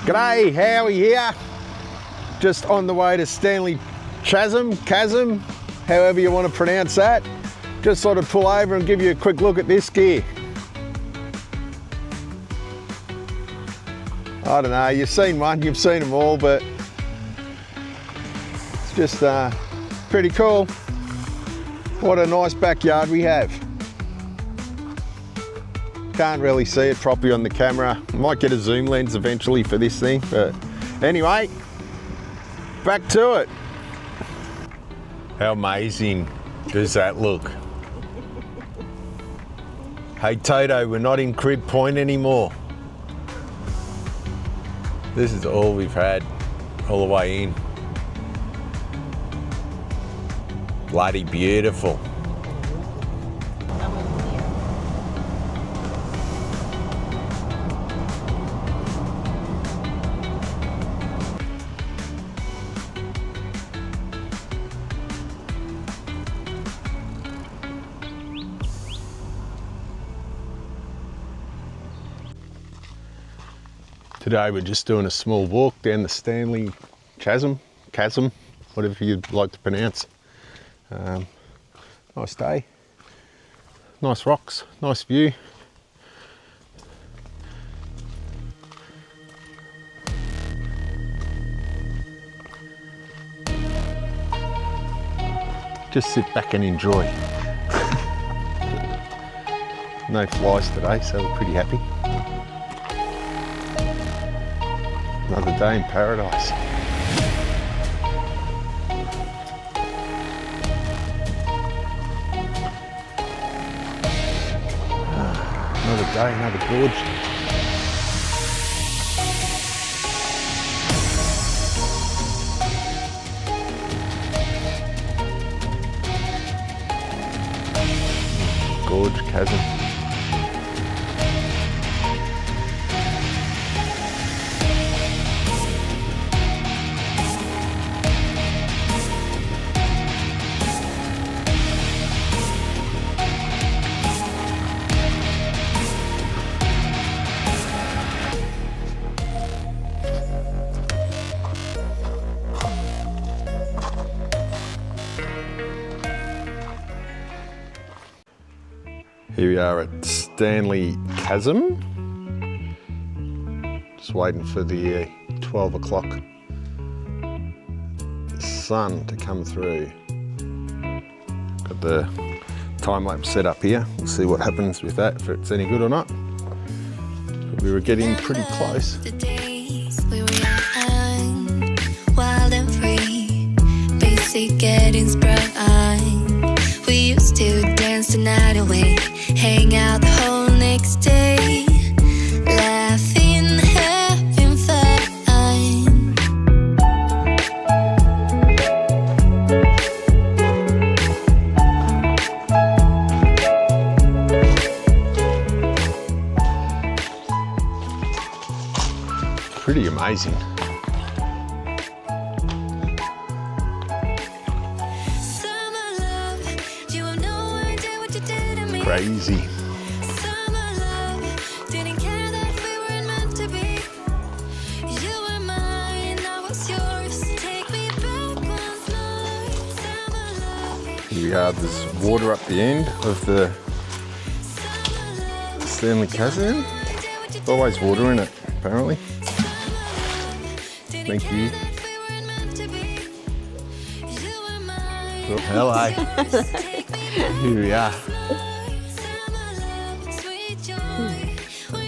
G'day, Howie here. Just on the way to Stanley Chasim, however you want to pronounce that. Just sort of pull over and give you a quick look at this gear. I don't know, you've seen one, you've seen them all, but it's just pretty cool. What a nice backyard we have. Can't really see it properly on the camera. Might get a zoom lens eventually for this thing, but anyway, back to it. How amazing does that look? Hey Toto, we're not in Crib Point anymore. This is all we've had all the way in. Bloody beautiful. Today we're just doing a small walk down the Stanley Chasim, whatever you'd like to pronounce. Nice day, nice rocks, nice view. Just sit back and enjoy. No flies today, so we're pretty happy. Another day in paradise. Another day, another gorge. Gorge, chasm. Here we are at Stanley Chasim. Just waiting for the 12 o'clock sun to come through. Got the time-lapse set up here. We'll see what happens with that, if it's any good or not. We were getting pretty close. The days we were young, wild and free, basic getting sprung. We used to dance the night away, hang out the whole next day, laughing, having fun. Pretty amazing. Crazy. Here we are, there's water up the end of the Stanley Chasim. There's always water in it, apparently. Thank you. Oh, hello. Here we are.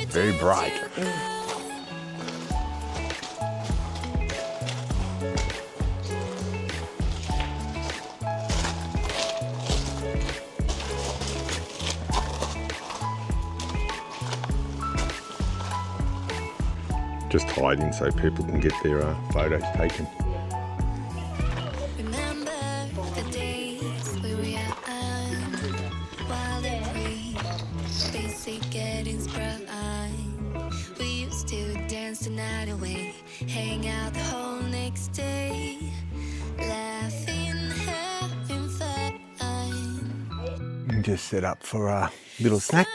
Very bright. Just hiding so people can get their photos taken. The night away, hang out the whole next day, laughing, having fun. Just set up for a little snack.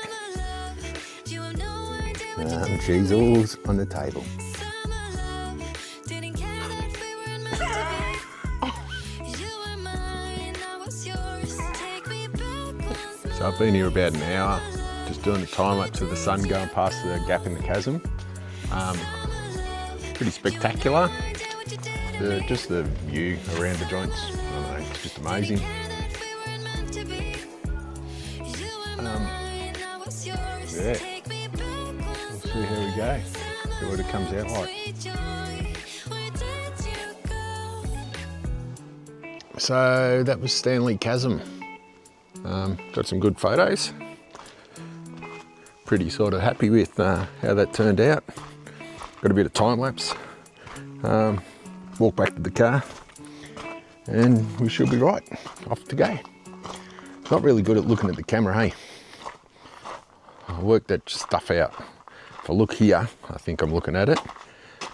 Cheese all on the table. So I've been here about an hour, just doing the time-lapse of the sun going past the gap in the chasm. Pretty spectacular. Just the view around the joints, I don't know, it's just amazing. Yeah, we'll see how we go, see what it comes out like. So that was Stanley Chasim. Got some good photos. Pretty sort of happy with how that turned out. Got a bit of time lapse. Walk back to the car and we should be right, off to go. Not really good at looking at the camera, hey? I work that stuff out. If I look here, I think I'm looking at it,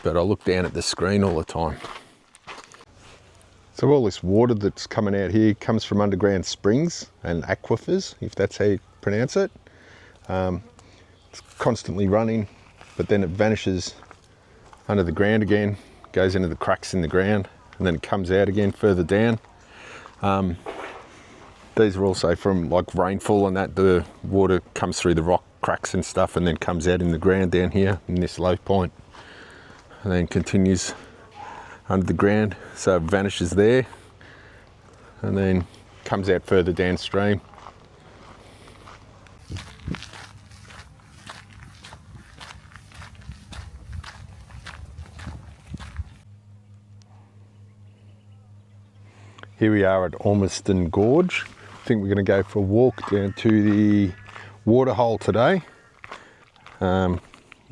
but I look down at the screen all the time. So all this water that's coming out here comes from underground springs and aquifers, if that's how you pronounce it. It's constantly running, but then it vanishes under the ground again, goes into the cracks in the ground, and then it comes out again further down. These are also from like rainfall and that, the water comes through the rock cracks and stuff and then comes out in the ground down here in this low point and then continues under the ground. So it vanishes there and then comes out further downstream. Here we are at Ormistan Gorge. I think we're going to go for a walk down to the waterhole today. We'll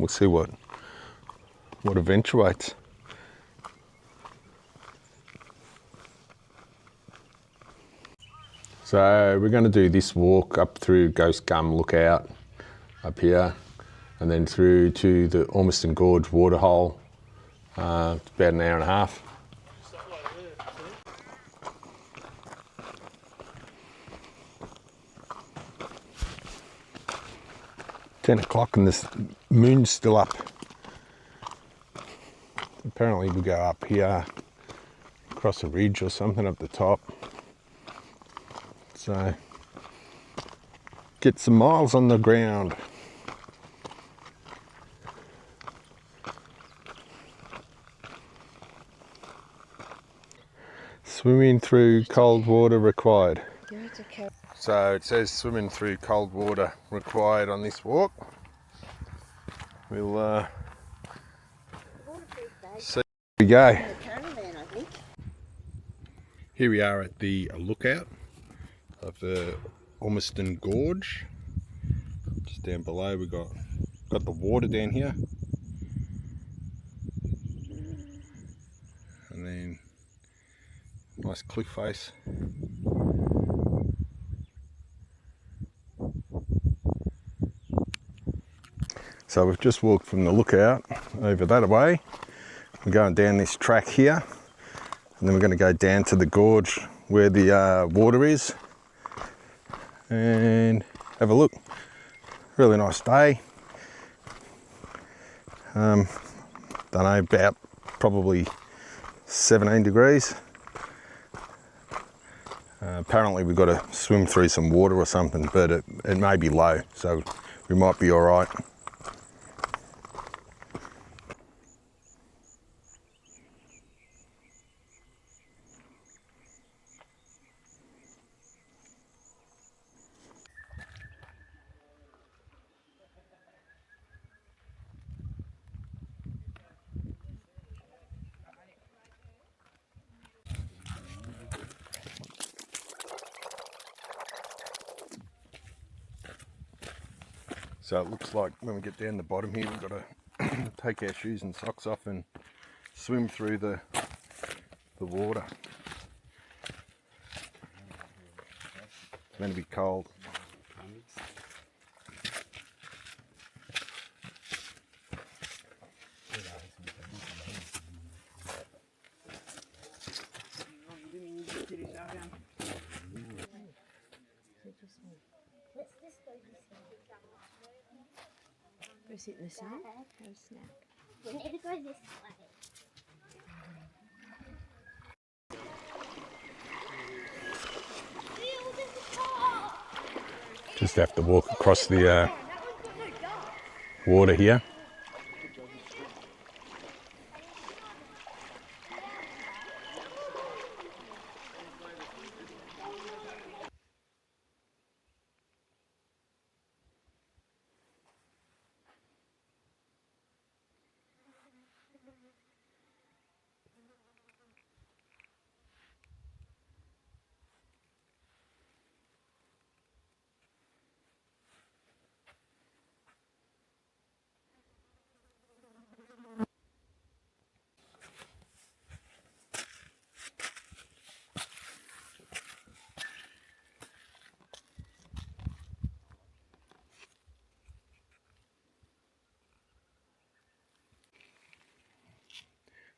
see what eventuates. So we're going to do this walk up through Ghost Gum Lookout up here and then through to the Ormistan Gorge waterhole. It's about an hour and a half. 10 o'clock and this moon's still up. Apparently we go up here, across a ridge or something up the top. So, get some miles on the ground. Swimming through cold water required. So it says swimming through cold water required on this walk. We'll see how we go. Here we are at the lookout of the Ormistan Gorge. Just down below we got the water down here. And then nice cliff face. So we've just walked from the lookout over that way. We're going down this track here and then we're going to go down to the gorge where the water is and have a look. Really nice day. Don't know, about probably 17 degrees. Apparently we've got to swim through some water or something, but it may be low, so we might be all right. So it looks like when we get down the bottom here, we've got to take our shoes and socks off and swim through the water. It's meant to be cold. Go sit in the sun, have a snack. We need to go this way. Just have to walk across the water here.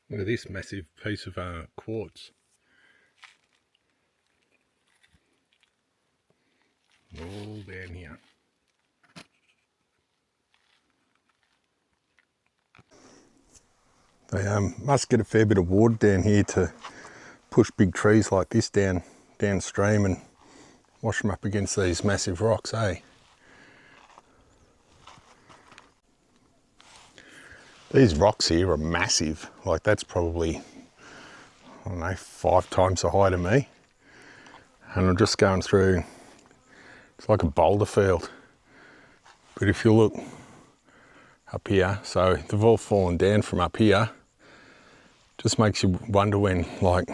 Look at this massive piece of quartz. All down here. They must get a fair bit of water down here to push big trees like this downstream and wash them up against these massive rocks, eh? These rocks here are massive. Like that's probably, I don't know, 5 times the height of me. And I'm just going through, it's like a boulder field. But if you look up here, so they've all fallen down from up here. Just makes you wonder when, like,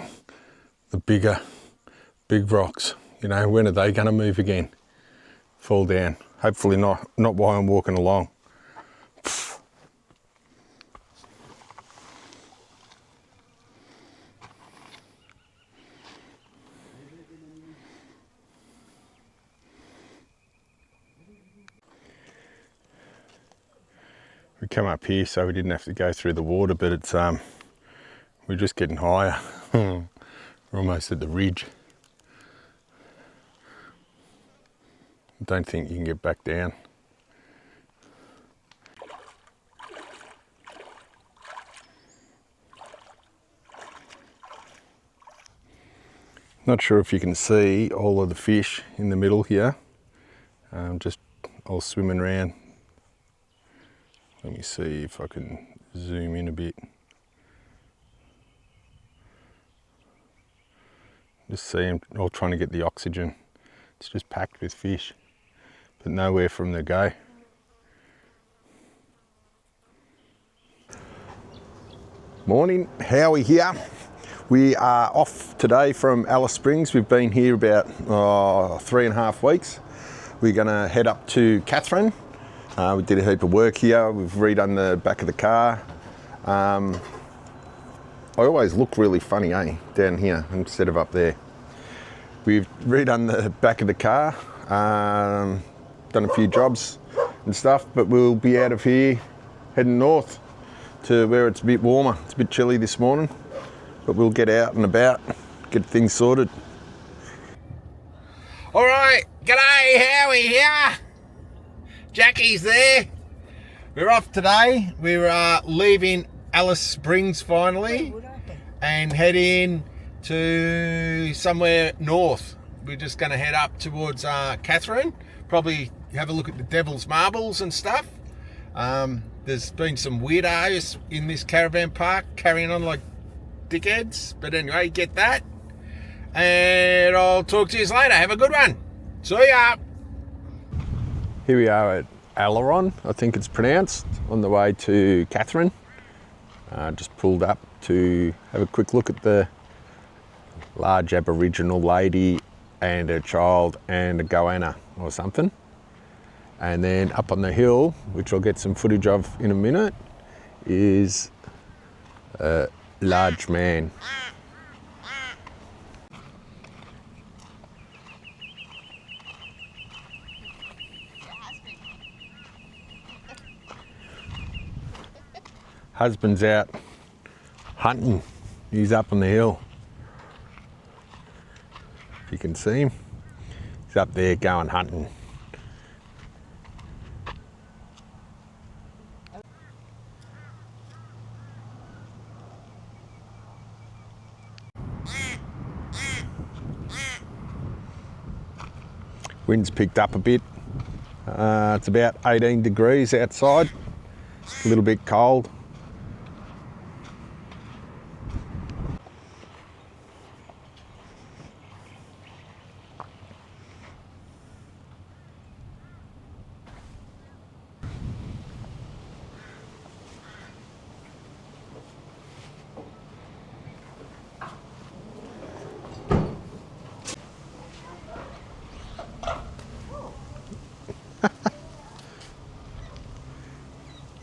the big rocks, you know, when are they going to move again? Fall down. Hopefully not while I'm walking along. We come up here so we didn't have to go through the water, but it's we're just getting higher. We're almost at the ridge. I don't think you can get back down. Not sure if you can see all of the fish in the middle here. Just all swimming around. Let me see if I can zoom in a bit. Just see them all trying to get the oxygen. It's just packed with fish, but nowhere for them to go. Morning, Howie here. We are off today from Alice Springs. We've been here about 3.5 weeks. We're gonna head up to Katherine. We did a heap of work here. We've redone the back of the car. I always look really funny, down here instead of up there. We've redone the back of the car, done a few jobs and stuff, but we'll be out of here heading north to where it's a bit warmer. It's a bit chilly this morning, but we'll get out and about, get things sorted. All right, g'day, Howie here. Jackie's there. We're off today. We're leaving Alice Springs finally and heading to somewhere north. We're just going to head up towards Katherine, probably have a look at the Devil's Marbles and stuff. There's been some weirdos in this caravan park carrying on like dickheads, but anyway, get that. And I'll talk to you later. Have a good one. See ya. Here we are at Aileron, I think it's pronounced, on the way to Katherine. Just pulled up to have a quick look at the large Aboriginal lady and her child and a goanna or something. And then up on the hill, which I'll get some footage of in a minute, is a large man. Husband's out hunting. He's up on the hill. If you can see him, he's up there going hunting. Wind's picked up a bit, It's about 18 degrees outside, a little bit cold.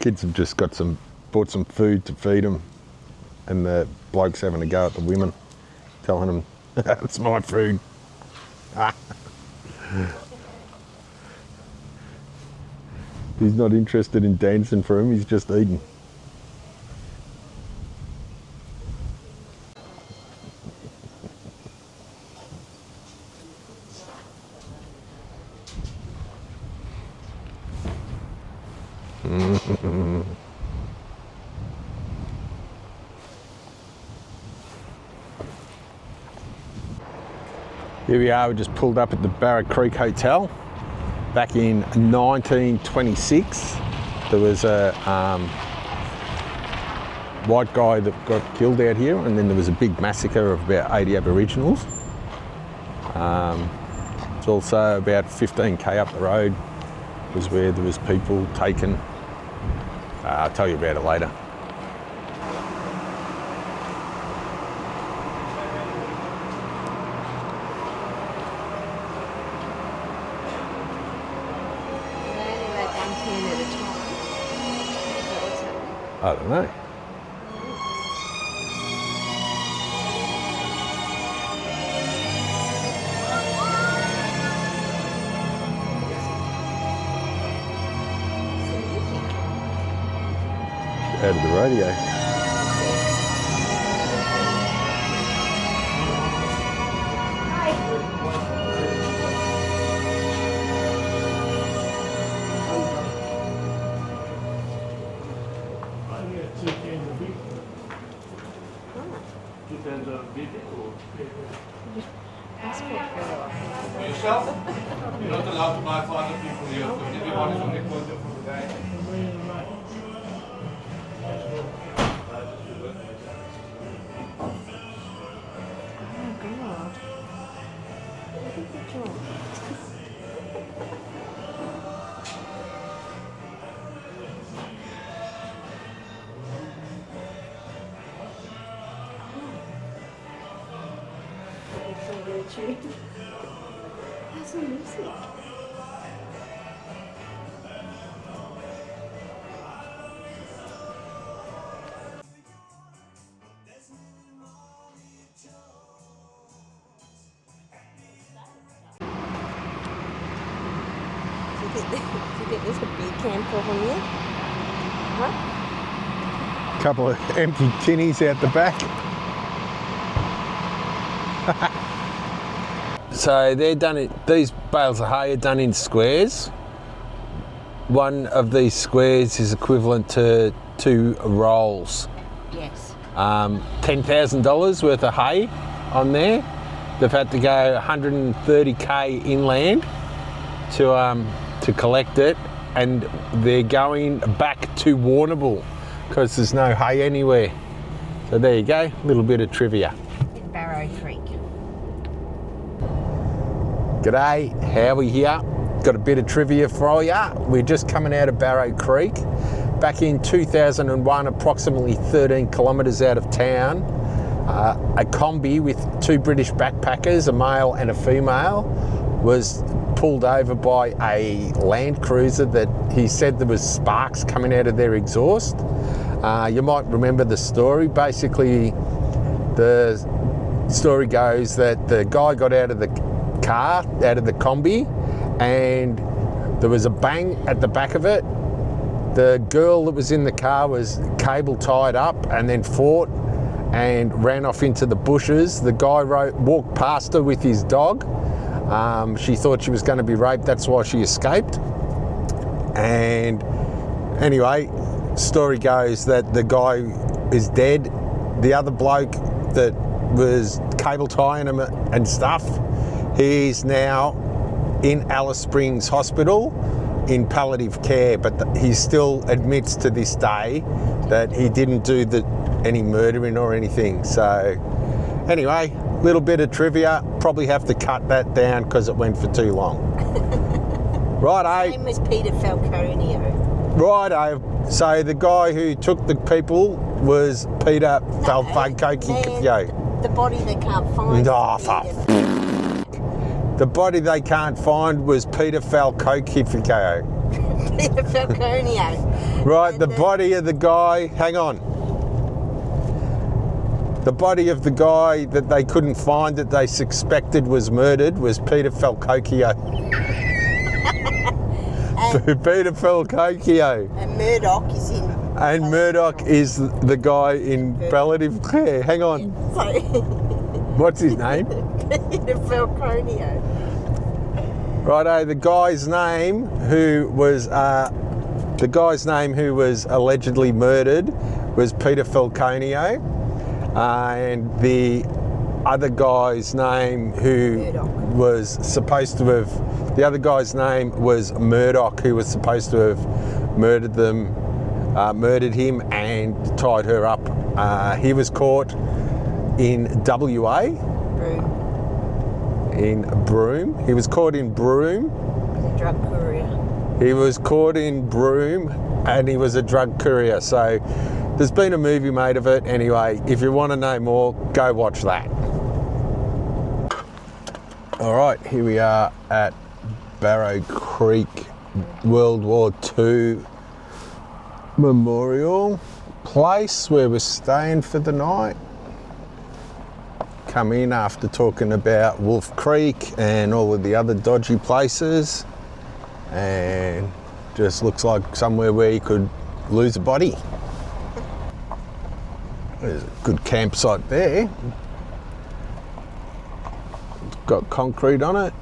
Kids have just bought some food to feed them, and the bloke's having a go at the women, telling them, it's my food. He's not interested in dancing for him, he's just eating. Here we are, we just pulled up at the Barrow Creek Hotel. Back in 1926, there was a white guy that got killed out here, and then there was a big massacre of about 80 Aboriginals. It's also about 15k up the road was where there was people taken. I'll tell you about it later. I don't know. Out of the radio. Yourself? You're not allowed to buy for other people here, because everyone is only going there for the day. That's some music. Do you think there's a big camp over here? Huh? Couple of empty tinnies out the back. So they're done these bales of hay are done in squares. One of these squares is equivalent to 2 rolls. Yes. $10,000 worth of hay on there. They've had to go 130k inland to collect it, and they're going back to Warrnambool because there's no hay anywhere. So there you go, a little bit of trivia. In Barrow Creek. G'day, Howie here. Got a bit of trivia for ya. We're just coming out of Barrow Creek. Back in 2001, approximately 13 kilometres out of town, a combi with 2 British backpackers, a male and a female, was pulled over by a Land Cruiser that he said there was sparks coming out of their exhaust. You might remember the story. Basically, the story goes that the guy got out of the car, out of the combi, and there was a bang at the back of it. The girl that was in the car was cable tied up and then fought and ran off into the bushes. The guy walked past her with his dog. She thought she was going to be raped, that's why she escaped. And anyway, story goes that the guy is dead. The other bloke that was cable tying him and stuff, he's now in Alice Springs Hospital. in palliative care, but he still admits to this day that he didn't do any murdering or anything. So anyway, little bit of trivia. Probably have to cut that down because it went for too long. Righto. Name was Peter Falconio. Righto. So the guy who took the people was Peter Falconio. The body they can't find. Oh, fuck. The body they can't find was Peter Falconio. Peter Falconio. Right, And the body of the guy, hang on. The body of the guy that they couldn't find that they suspected was murdered was Peter Falconio. Peter Falconio. And Murdoch is in. And Murdoch is the guy in palliative care. Hang on. Sorry. What's his name? Peter Falconio. Righto, the guy's name who was allegedly murdered was Peter Falconio, and the other guy's name was Murdoch, who was supposed to have murdered him and tied her up. He was caught in WA. In Broome. He was caught in Broome. The drug courier. He was caught in Broome and he was a drug courier. So there's been a movie made of it. Anyway, if you want to know more, go watch that. All right, here we are at Barrow Creek World War II Memorial Place where we're staying for the night. Come in after talking about Wolf Creek and all of the other dodgy places, and just looks like somewhere where you could lose a body. There's a good campsite there. It's got concrete on it.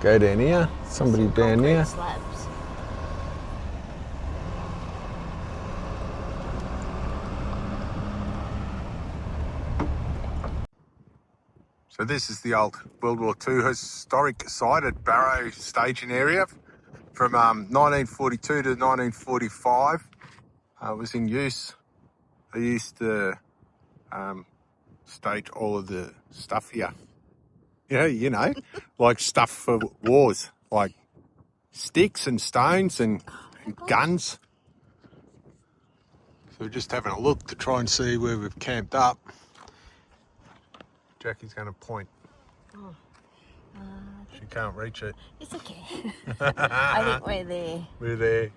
Go down here, somebody down here. Slabs. So this is the old World War II historic site at Barrow staging area from 1942 to 1945. It was in use. They used to stage all of the stuff here. You know, like stuff for wars, like sticks and stones and guns. So we're just having a look to try and see where we've camped up. Jackie's going to point. She can't reach it. It's okay. I think we're there. We're there.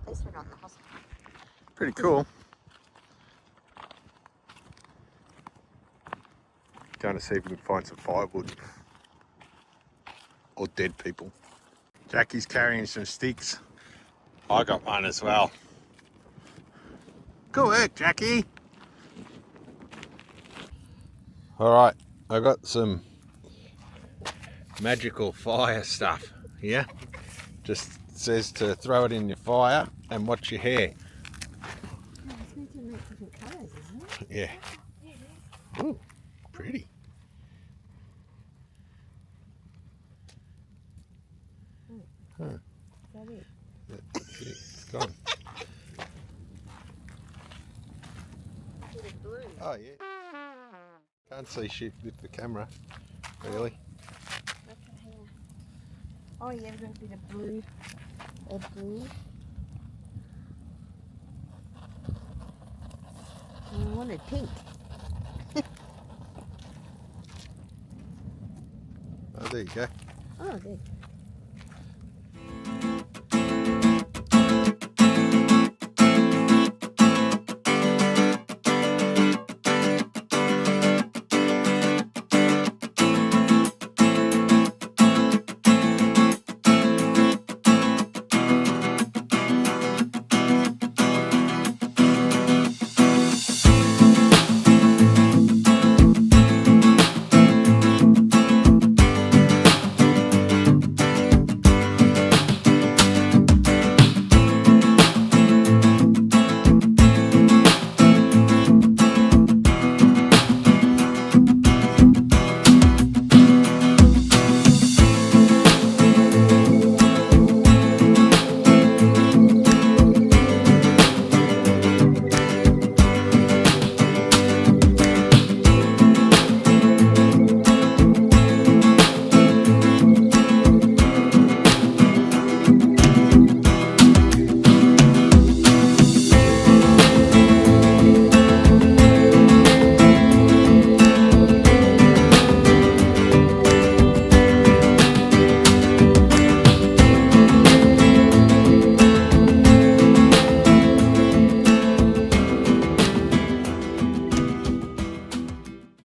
At least we're not in the hospital. Pretty cool. Going to see if we can find some firewood. Or dead people. Jackie's carrying some sticks. I got one as well. Good work, Jackie. All right, I got some magical fire stuff here. Just says to throw it in your fire and watch your hair. Oh, it's meant to make different colours, isn't it? Yeah. Ooh, pretty. Huh. Is that it? That's it. It's gone. Blue. Oh yeah. Can't see shit with the camera, really. Okay, here. Oh yeah, we've got a bit of blue. A blue. I wanted pink. Oh, there you go. Oh, there.